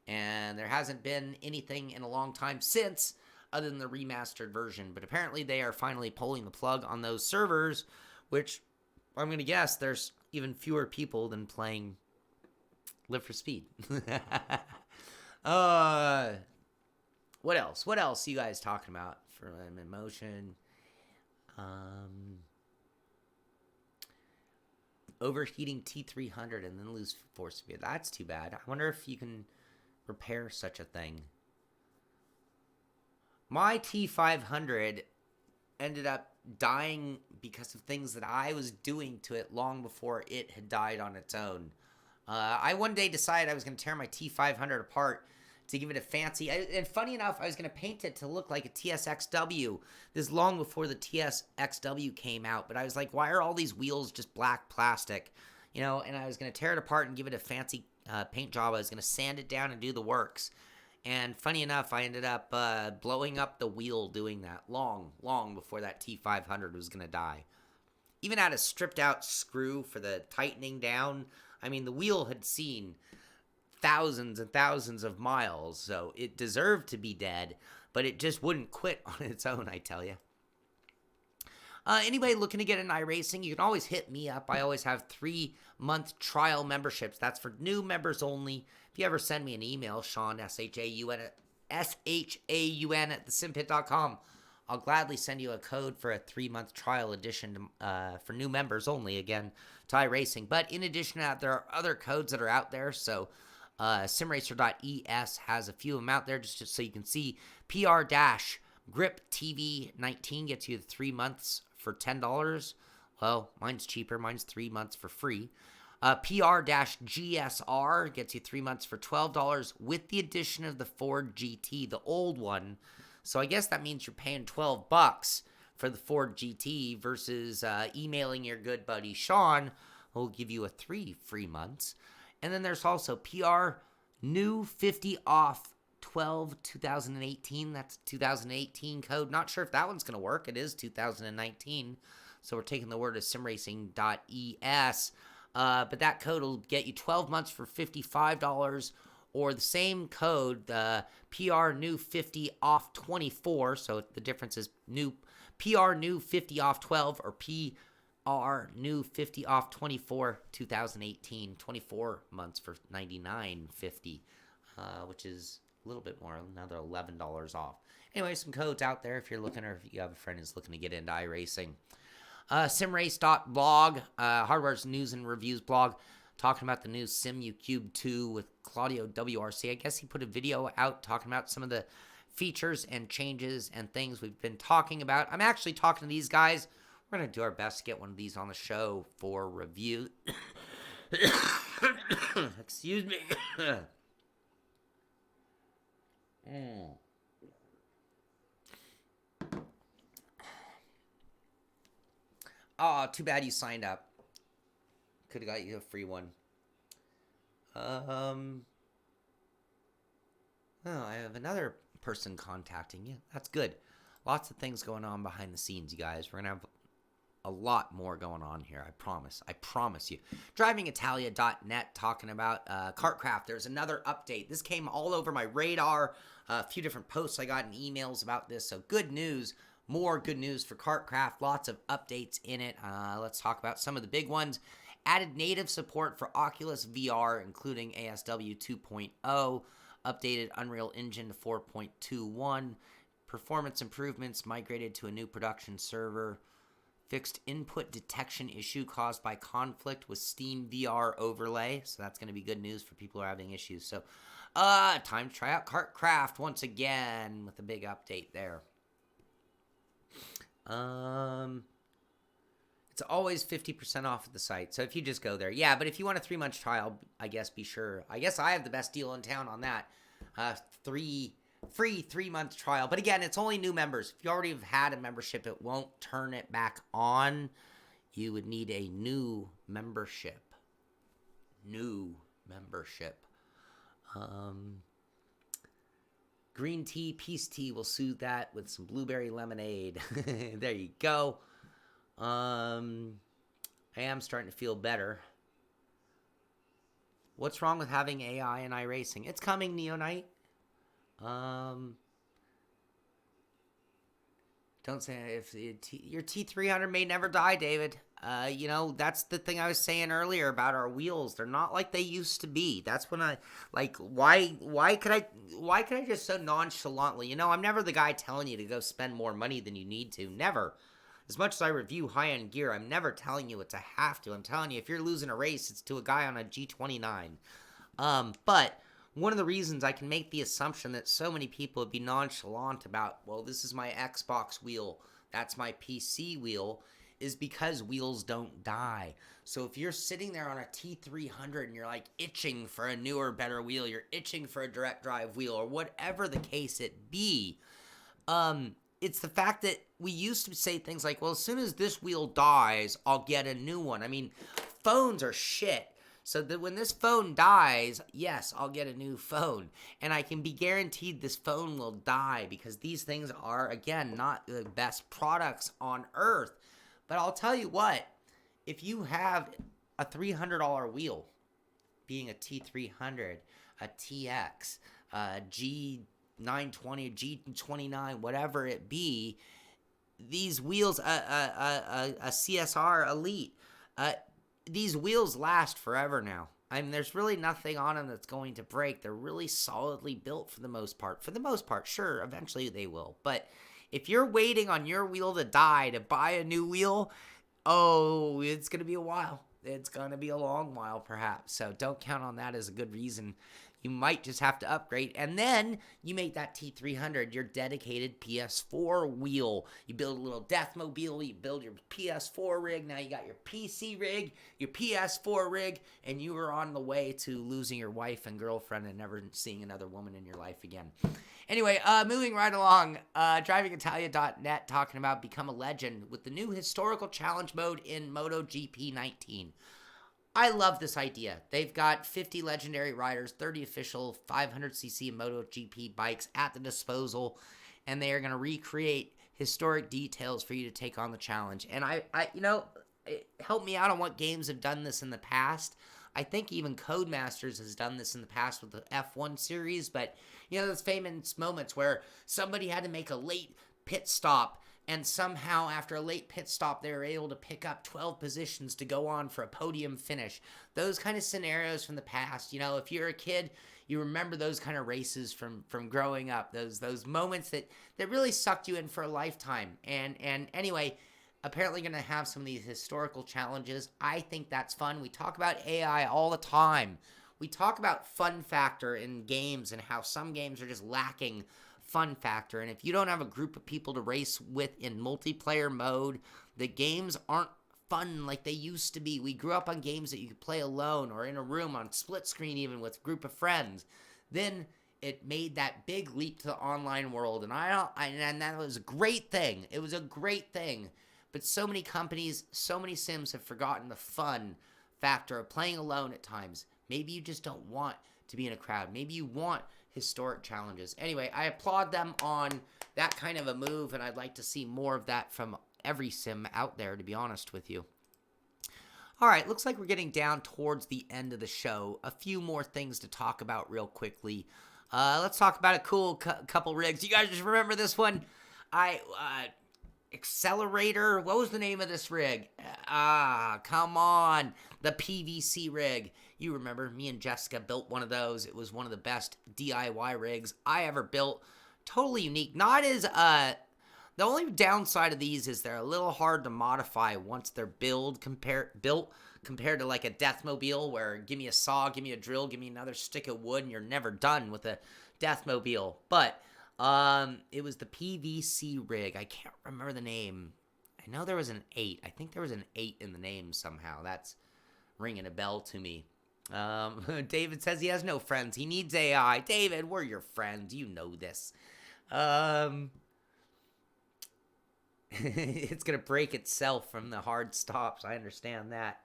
And there hasn't been anything in a long time since, other than the remastered version. But apparently they are finally pulling the plug on those servers, which I'm going to guess there's even fewer people than playing Live for Speed. What else? What else are you guys talking about for emotion? Overheating T300 and then lose force speed. That's too bad. I wonder if you can repair such a thing. My T500 ended up dying because of things that I was doing to it long before it had died on its own. I one day decided I was going to tear my T500 apart to give it a fancy... And funny enough, I was going to paint it to look like a TSXW. This is long before the TSXW came out. But I was like, why are all these wheels just black plastic? You know, and I was going to tear it apart and give it a fancy paint job. I was going to sand it down and do the works. And funny enough, I ended up blowing up the wheel doing that long before that T500 was going to die. Even had a stripped out screw for the tightening down. I mean, the wheel had seen thousands and thousands of miles, so it deserved to be dead, but it just wouldn't quit on its own, I tell you. Anybody looking to get an iRacing, you can always hit me up. I always have 3-month trial memberships. That's for new members only. If you ever send me an email, Shaun, S-H-A-U-N at thesimpit.com, I'll gladly send you a code for a 3-month trial edition for new members only, again, to iRacing. But in addition to that, there are other codes that are out there, so simracer.es has a few of them out there just so you can see. PR-Grip TV 19 gets you 3 months for $10. Well, mine's cheaper. Mine's 3 months for free. PR-GSR gets you 3 months for $12 with the addition of the Ford GT, the old one. So I guess that means you're paying $12 for the Ford GT versus emailing your good buddy Shaun, who will give you a 3 free months. And then there's also PR New 50 Off 12 2018. That's 2018 code. Not sure if that one's going to work. It is 2019. So we're taking the word of simracing.es. But that code will get you 12 months for $55, or the same code, PR New 50 Off 24. So the difference is PR New 50 Off 12 or PR New 50 Off 24 2018. 24 months for $99.50, which is a little bit more, another $11 off. Anyway, some codes out there if you're looking, or if you have a friend who's looking to get into iRacing. Simrace.blog, hardware's news and reviews blog, talking about the new SimU-Cube 2 with Claudio WRC. I guess he put a video out talking about some of the features and changes and things we've been talking about. I'm actually talking to these guys. We're going to do our best to get one of these on the show for review. Excuse me. Oh, too bad you signed up. Could have got you a free one. Oh, I have another person contacting you. That's good. Lots of things going on behind the scenes, you guys. We're going to have a lot more going on here. I promise. I promise you. DrivingItalia.net talking about Kartcraft. There's another update. This came all over my radar. A few different posts I got and emails about this. So good news. More good news for Kartcraft. Lots of updates in it. Let's talk about some of the big ones. Added native support for Oculus VR, including ASW 2.0. Updated Unreal Engine to 4.21. Performance improvements, migrated to a new production server. Fixed input detection issue caused by conflict with Steam VR overlay. So that's going to be good news for people who are having issues. So time to try out Kartcraft once again with a big update there. It's always 50% off at the site. So if you just go there. Yeah, but if you want a 3-month trial, I guess be sure. I guess I have the best deal in town on that. Free 3-month trial. But again, it's only new members. If you already have had a membership, it won't turn it back on. You would need a new membership. new membership. Green tea, peace tea, will soothe that with some blueberry lemonade. There you go. I am starting to feel better. What's wrong with having AI in iRacing? It's coming, Neonite. Don't say if your T300 may never die, David. That's the thing I was saying earlier about our wheels. They're not like they used to be. That's when I like why could I just so nonchalantly, I'm never the guy telling you to go spend more money than you need to. Never. As much as I review high-end gear, I'm never telling you it's a have to. I'm telling you if you're losing a race, it's to a guy on a G29. But one of the reasons I can make the assumption that so many people would be nonchalant about, well, this is my Xbox wheel, that's my PC wheel, is because wheels don't die. So if you're sitting there on a T300 and you're like itching for a newer, better wheel, you're itching for a direct drive wheel, or whatever the case it be, it's the fact that we used to say things like, well, as soon as this wheel dies, I'll get a new one. I mean, phones are shit. So that when this phone dies, yes, I'll get a new phone. And I can be guaranteed this phone will die because these things are, again, not the best products on earth. But I'll tell you what, if you have a $300 wheel, being a T300, a TX, a G920, G29, whatever it be, these wheels, a CSR Elite, these wheels last forever now. I mean, there's really nothing on them that's going to break. They're really solidly built for the most part. For the most part, sure, eventually they will. But if you're waiting on your wheel to die to buy a new wheel, oh, it's going to be a while. It's going to be a long while, perhaps. So don't count on that as a good reason. You might just have to upgrade. And then you make that T300 your dedicated PS4 wheel. You build a little Deathmobile. You build your PS4 rig. Now you got your PC rig, your PS4 rig, and you are on the way to losing your wife and girlfriend and never seeing another woman in your life again. Anyway, moving right along, drivingitalia.net talking about Become a Legend with the new historical challenge mode in MotoGP 19. I love this idea. They've got 50 legendary riders, 30 official 500cc MotoGP bikes at the disposal, and they are going to recreate historic details for you to take on the challenge. And help me out on what games have done this in the past. I think even Codemasters has done this in the past with the F1 series, but those famous moments where somebody had to make a late pit stop, and somehow after a late pit stop, they were able to pick up 12 positions to go on for a podium finish. Those kind of scenarios from the past. If you're a kid, you remember those kind of races from growing up. Those moments that really sucked you in for a lifetime. And anyway, apparently going to have some of these historical challenges. I think that's fun. We talk about AI all the time. We talk about fun factor in games and how some games are just lacking fun factor. And if you don't have a group of people to race with in multiplayer mode, the games aren't fun like they used to be. We grew up on games that you could play alone or in a room on split screen even with a group of friends. Then it made that big leap to the online world, and and that was a great thing. It was a great thing. But so many companies, so many sims have forgotten the fun factor of playing alone at times. Maybe you just don't want to be in a crowd. Maybe you want historic challenges. Anyway, I applaud them on that kind of a move, and I'd like to see more of that from every sim out there, to be honest with you. All right, looks like we're getting down towards the end of the show. A few more things to talk about real quickly. Let's talk about a cool couple rigs. You guys just remember this one? Accelerator. What was the name of this rig? Come on. The PVC rig. You remember, me and Jessica built one of those. It was one of the best DIY rigs I ever built. Totally unique. Not as, the only downside of these is they're a little hard to modify once they're built compared to like a Deathmobile where give me a saw, give me a drill, give me another stick of wood, and you're never done with a Deathmobile. But it was the PVC rig. I can't remember the name. I know there was an 8. I think there was an 8 in the name somehow. That's ringing a bell to me. David says he has no friends. He needs AI. David, we're your friends. You know this. It's going to break itself from the hard stops. I understand that.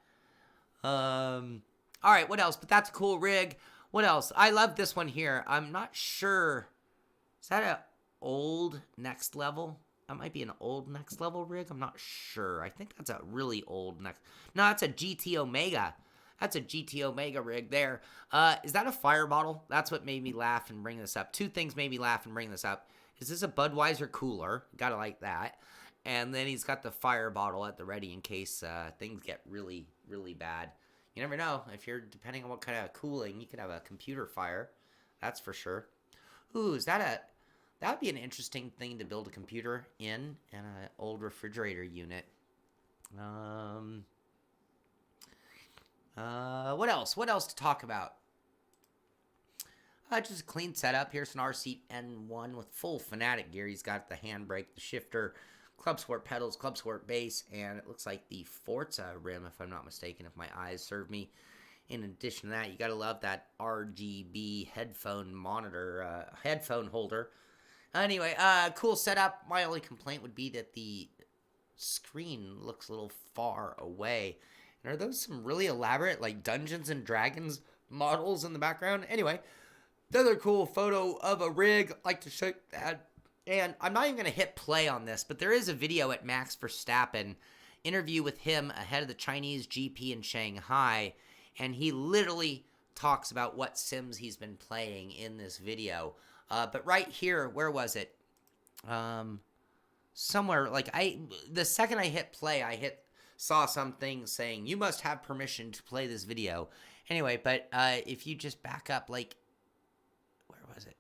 All right, what else? But that's a cool rig. What else? I love this one here. I'm not sure. Is that a old Next Level? That might be an old Next Level rig. I'm not sure. I think that's a really old Next. No, that's a GT Omega. That's a GT Omega rig there. Is that a fire bottle? That's what made me laugh and bring this up. Two things made me laugh and bring this up. Is this a Budweiser cooler? Gotta like that. And then he's got the fire bottle at the ready in case things get really, really bad. You never know. If you're, depending on what kind of cooling, you could have a computer fire. That's for sure. Ooh, is that a... That would be an interesting thing to build a computer in an old refrigerator unit. What else? What else to talk about? Just a clean setup. Here's an R-Seat N1 with full Fanatec gear. He's got the handbrake, the shifter, Club Sport pedals, Club Sport base, and it looks like the Forza rim, if I'm not mistaken, if my eyes serve me. In addition to that, you gotta love that RGB headphone monitor, headphone holder. Anyway, cool setup. My only complaint would be that the screen looks a little far away. And are those some really elaborate, like, Dungeons and Dragons models in the background? Anyway, another cool photo of a rig. I'd like to show you that. And I'm not even going to hit play on this, but there is a video at Max Verstappen, interview with him ahead of the Chinese GP in Shanghai, and he literally talks about what sims he's been playing in this video. But right here, where was it? Somewhere, like, the second I hit play, saw something saying, you must have permission to play this video. Anyway, but if you just back up, like, where was it?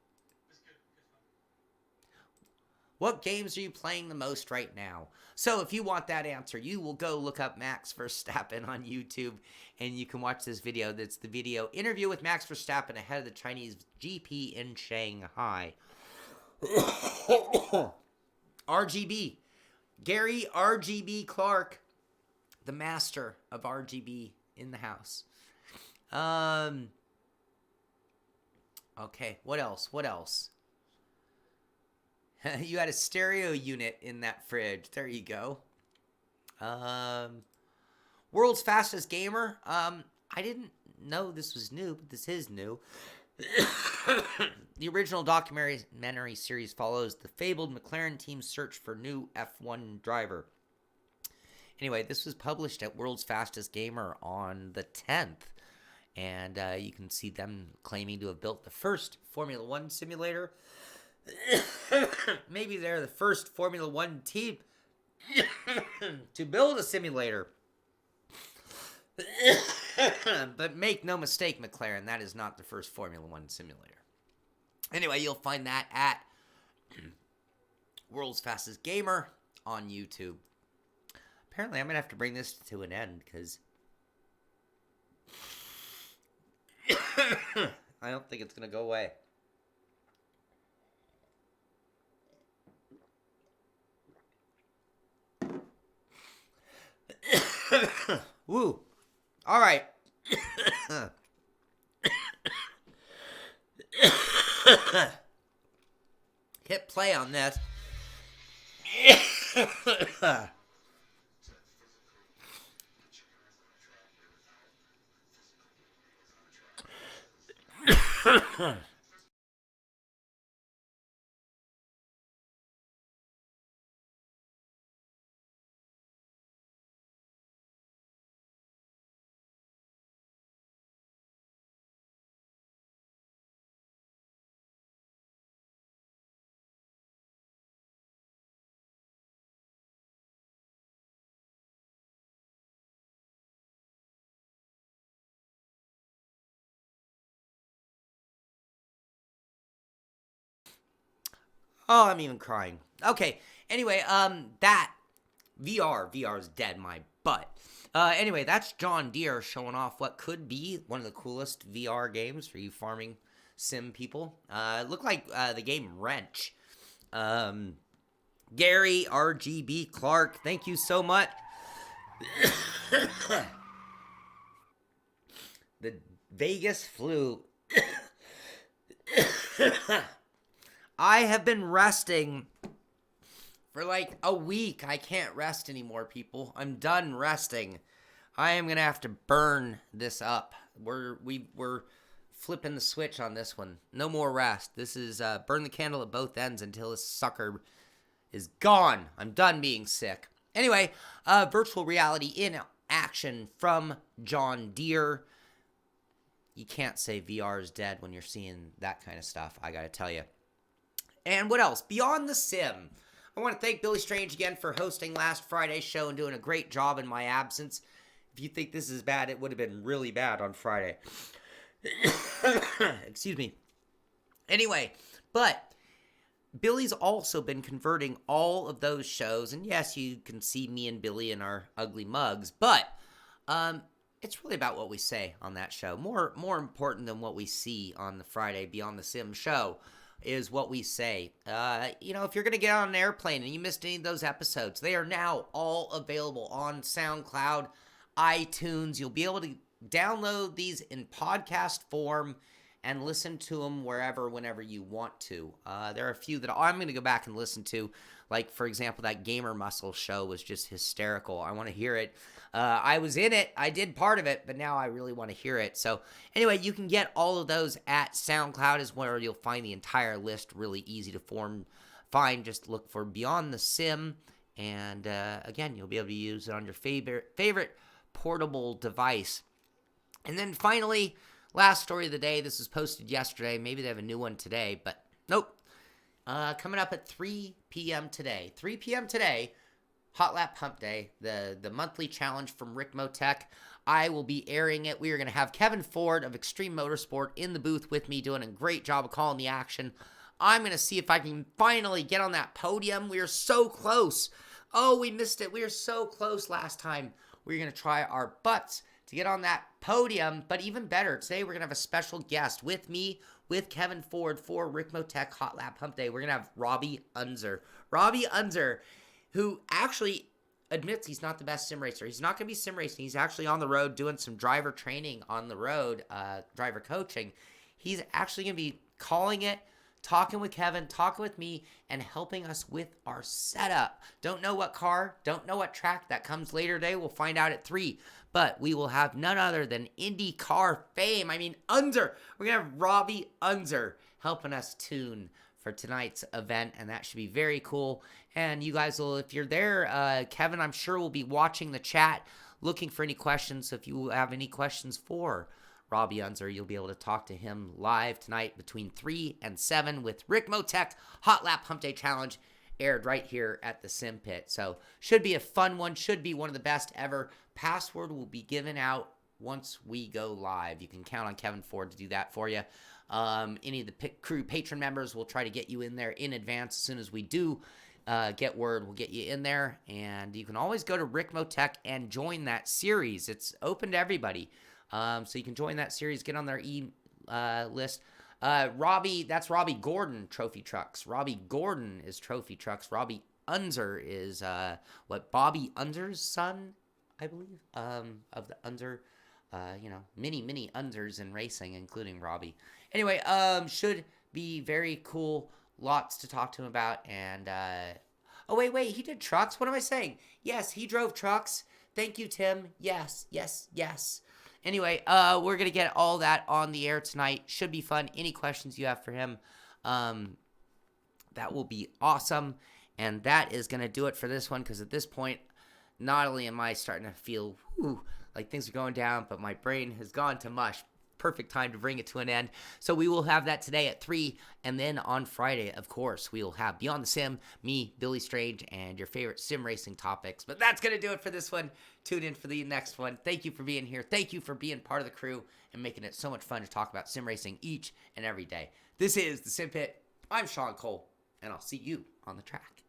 What games are you playing the most right now? So if you want that answer, you will go look up Max Verstappen on YouTube, and you can watch this video. That's the video interview with Max Verstappen ahead of the Chinese GP in Shanghai. RGB. Gary RGB Clark, the master of RGB in the house. Okay, what else? What else? You had a stereo unit in that fridge. There you go. World's fastest gamer. I didn't know this was new, but this is new. The original documentary series follows the fabled McLaren team's search for new F1 driver. Anyway, this was published at World's Fastest Gamer on the 10th. And you can see them claiming to have built the first Formula One simulator. Maybe they're the first Formula One team to build a simulator. But make no mistake, McLaren, that is not the first Formula One simulator. Anyway, you'll find that at World's Fastest Gamer on YouTube. Apparently, I'm going to have to bring this to an end because I don't think it's going to go away. Woo. All right. Hit play on this. Oh, I'm even crying. Okay. Anyway, that VR is dead, my butt. Anyway, that's John Deere showing off what could be one of the coolest VR games for you farming sim people. Look like the game Wrench. Gary RGB Clark, thank you so much. The Vegas flu. I have been resting for like a week. I can't rest anymore, people. I'm done resting. I am gonna have to burn this up. We're flipping the switch on this one. No more rest. This is burn the candle at both ends until this sucker is gone. I'm done being sick. Anyway, virtual reality in action from John Deere. You can't say VR is dead when you're seeing that kind of stuff, I gotta tell you. And what else? Beyond the Sim. I want to thank Billy Strange again for hosting last Friday's show and doing a great job in my absence. If you think this is bad, it would have been really bad on Friday. Excuse me. Anyway, but Billy's also been converting all of those shows, and yes, you can see me and Billy in our ugly mugs, but it's really about what we say on that show. More important than what we see on the Friday Beyond the Sim show is what we say. If you're going to get on an airplane and you missed any of those episodes, they are now all available on SoundCloud, iTunes. You'll be able to download these in podcast form and listen to them whenever you want to. There are a few that I'm going to go back and listen to. Like, for example, that Gamer Muscle show was just hysterical. I want to hear it. I was in it. I did part of it, but now I really want to hear it. So anyway, you can get all of those at SoundCloud is where you'll find the entire list. Really easy to find. Just look for Beyond the Sim. And again, you'll be able to use it on your favorite portable device. And then finally, last story of the day. This was posted yesterday. Maybe they have a new one today, but nope. Coming up at 3 p.m. today. 3 p.m. today, Hotlap Humpday, the monthly challenge from Rick Motec. I will be airing it. We are going to have Kevin Ford of Extreme Motorsport in the booth with me, doing a great job of calling the action. I'm going to see if I can finally get on that podium. We are so close. Oh, we missed it. We were so close last time. We're going to try our butts to get on that podium, but even better, today we're going to have a special guest with me, with Kevin Ford for Rick Motec Hotlap Humpday. We're going to have Robbie Unser. Robbie Unser, who actually admits he's not the best sim racer. He's not going to be sim racing. He's actually on the road doing some driver training on the road, driver coaching. He's actually going to be calling it, talking with Kevin, talking with me, and helping us with our setup. Don't know what car, don't know what track. That comes later today. We'll find out at 3. But we will have none other than IndyCar fame. I mean, Unser. We're going to have Robbie Unser helping us tune for tonight's event, and that should be very cool. And you guys will, if you're there, Kevin, I'm sure will be watching the chat, looking for any questions. So if you have any questions for Robbie Unser, you'll be able to talk to him live tonight between 3 and 7 with Rick Motec Hotlap Humpday Challenge, aired right here at the Sim Pit. So should be a fun one, should be one of the best ever. Password will be given out once we go live. You can count on Kevin Ford to do that for you. Any of the crew patron members will try to get you in there in advance. As soon as we do get word, we'll get you in there. And you can always go to Rick Motec and join that series. It's open to everybody. So you can join that series, get on their list. Robbie, that's Robbie Gordon, Trophy Trucks. Robbie Gordon is Trophy Trucks. Robbie Unser is Bobby Unser's son, I believe, of the Unser, many Unsers in racing, including Robbie. Anyway, should be very cool. Lots to talk to him about. And, wait, he did trucks? What am I saying? Yes, he drove trucks. Thank you, Tim. Yes. Anyway, we're going to get all that on the air tonight. Should be fun. Any questions you have for him, that will be awesome. And that is going to do it for this one, because at this point, not only am I starting to feel like things are going down, but my brain has gone to mush. Perfect time to bring it to an end. So we will have that today at 3, and then on Friday, of course, we will have Beyond the Sim, me, Billy Strange, and your favorite sim racing topics. But that's going to do it for this one. Tune in for the next one. Thank you for being here. Thank you for being part of the crew and making it so much fun to talk about sim racing each and every day. This is the Sim Pit. I'm Shaun Cole, and I'll see you on the track.